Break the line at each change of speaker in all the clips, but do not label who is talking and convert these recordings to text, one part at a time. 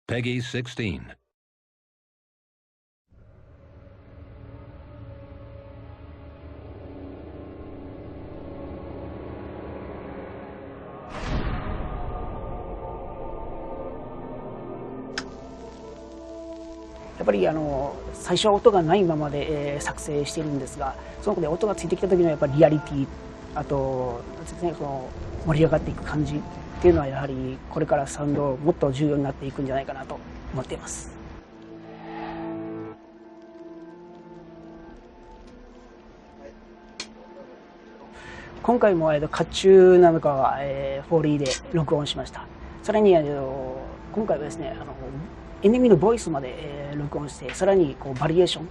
Peggy 16.
やっぱり最初は音がないままで、作成しているんですが、その子で音がついてきた時のやっぱりリアリティ、あとですね、その盛り上がっていく感じっていうのはやはりこれからサウンドもっと重要になっていくんじゃないかなと思っています。今回も甲冑なのかは、フォーリーで録音しました。さらに今回はですね、エネミーのボイスまで、録音して、さらにバリエーション、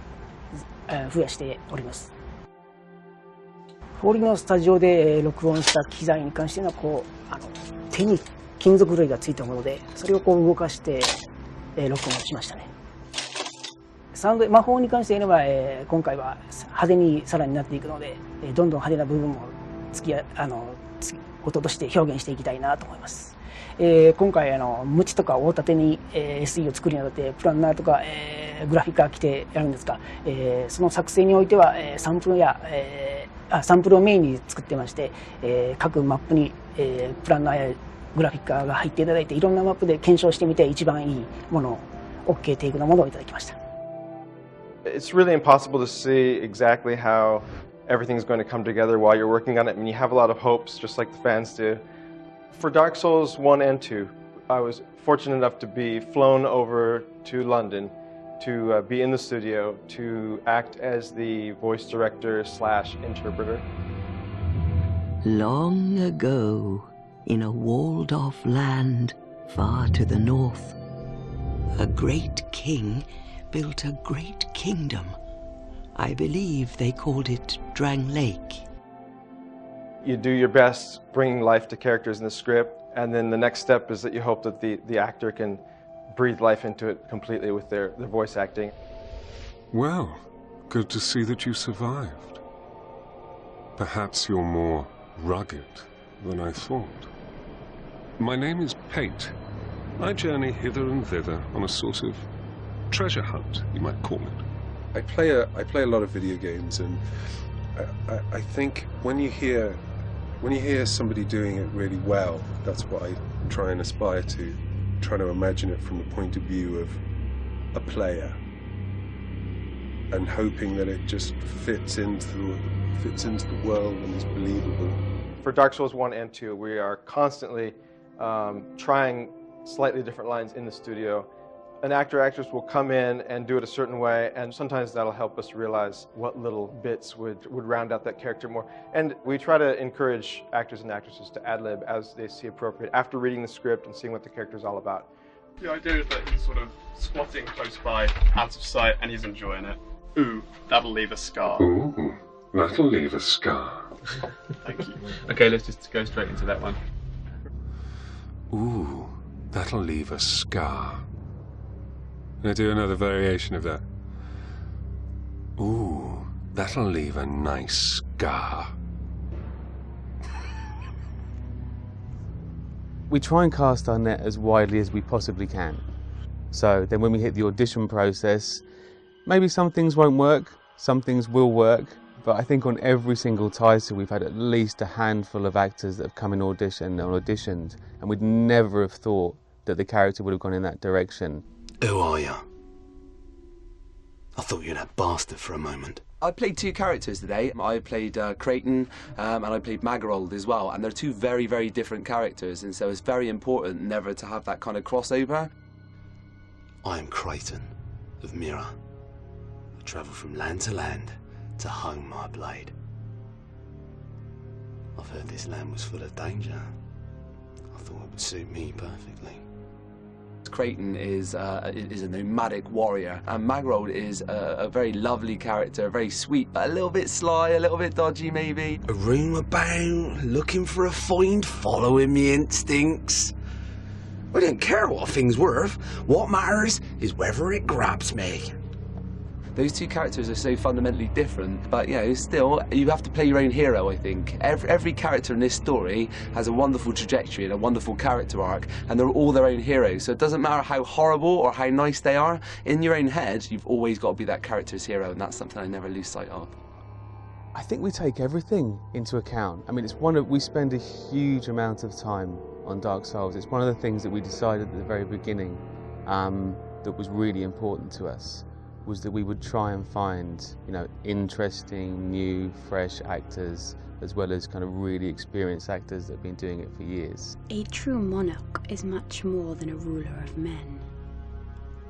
増やしております。フォーリーのスタジオで録音した機材に関しては手に金属類がついたもので、それを動かして、録音しましたね。サウンド魔法に関して言えば、今回は派手にさらになっていくので、どんどん派手な部分も音として表現していきたいなと思います。今回ムチとか大盾に、SE を作るにあたってプランナーとか、グラフィッカー来てやるんですが、その作成においては、サンプルをメインに作ってまして、各マップに、プランナーやグラフィッカーが入っていただいて、いろんなマップで検証してみて一番いいものを OK テイクなものをいただきました。
It's really impossible to see exactly how everything's going to come together while you're working on it. I mean, you have a lot of hopes, just like the fans do. For Dark Souls 1 and 2, I was fortunate enough to be flown over to London to be in the studio to act as the voice director / interpreter.
Long ago, in a walled-off land far to the north, a great king built a great kingdom. I believe they called it Drang Lake.
You do your best bringing life to characters in the script, and then the next step is that you hope that the actor can breathe life into it completely with their voice acting.
Well, good to see that you survived. Perhaps you're more rugged than I thought. My name is Pate. I journey hither and thither on a sort of treasure hunt, you might call it. I play a lot of video games, and I think when you hear somebody doing it really well, that's what I try and aspire to, trying to imagine it from the point of view of a player, and hoping that it just fits into the world and is believable.
For Dark Souls 1 and 2, we are constantly trying slightly different lines in the studio. An actor or actress will come in and do it a certain way, and sometimes that'll help us realize what little bits would round out that character more. And we try to encourage actors and actresses to ad-lib as they see appropriate after reading the script and seeing what the character's all about.
The idea is that he's sort of squatting close by, out of sight, and he's enjoying it. Ooh, that'll leave a scar.
Ooh, that'll leave a scar.
Thank you. Okay, let's just go straight into that one.
Ooh, that'll leave a scar. Can I do another variation of that? Ooh, that'll leave a nice scar.
We try and cast our net as widely as we possibly can. So then when we hit the audition process, maybe some things won't work, some things will work, but I think on every single title we've had at least a handful of actors that have come in auditioned, and we'd never have thought that the character would have gone in that direction.
Who are you? I thought you were that bastard for a moment.
I played two characters today. I played Creighton and I played Magarold as well, and they're two very, very different characters, and so it's very important never to have that kind of crossover.
I am Creighton of Mira. I travel from land to hone my blade. I've heard this land was full of danger. I thought it would suit me perfectly.
Creighton is a nomadic warrior, and Magarold is a very lovely character, very sweet, but a little bit sly, a little bit dodgy maybe.
A room about, looking for a find, following me instincts. I don't care what a thing's worth. What matters is whether it grabs me.
Those two characters are so fundamentally different, but you know, still, you have to play your own hero, I think. Every character in this story has a wonderful trajectory and a wonderful character arc, and they're all their own heroes, so it doesn't matter how horrible or how nice they are, in your own head, you've always got to be that character's hero, and that's something I never lose sight of.
I think we take everything into account. I mean, we spend a huge amount of time on Dark Souls. It's one of the things that we decided at the very beginning that was really important to us, was that we would try and find, you know, interesting, new, fresh actors, as well as kind of really experienced actors that have been doing it for years.
A true monarch is much more than a ruler of men.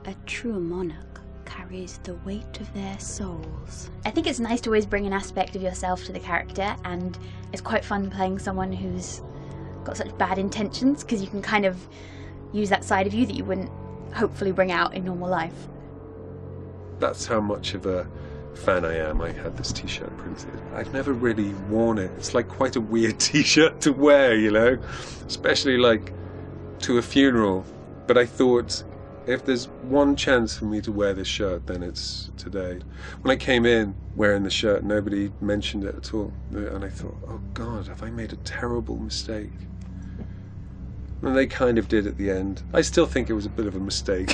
A true monarch carries the weight of their souls.
I think it's nice to always bring an aspect of yourself to the character, and it's quite fun playing someone who's got such bad intentions, because you can kind of use that side of you that you wouldn't hopefully bring out in normal life.
That's how much of a fan I am. I had this t-shirt printed. I've never really worn it. It's like quite a weird t-shirt to wear, you know, especially like to a funeral. But I thought, if there's one chance for me to wear this shirt, then it's today. When I came in wearing the shirt, nobody mentioned it at all. And I thought, oh God, have I made a terrible mistake? And they kind of did at the end. I still think it was a bit of a mistake.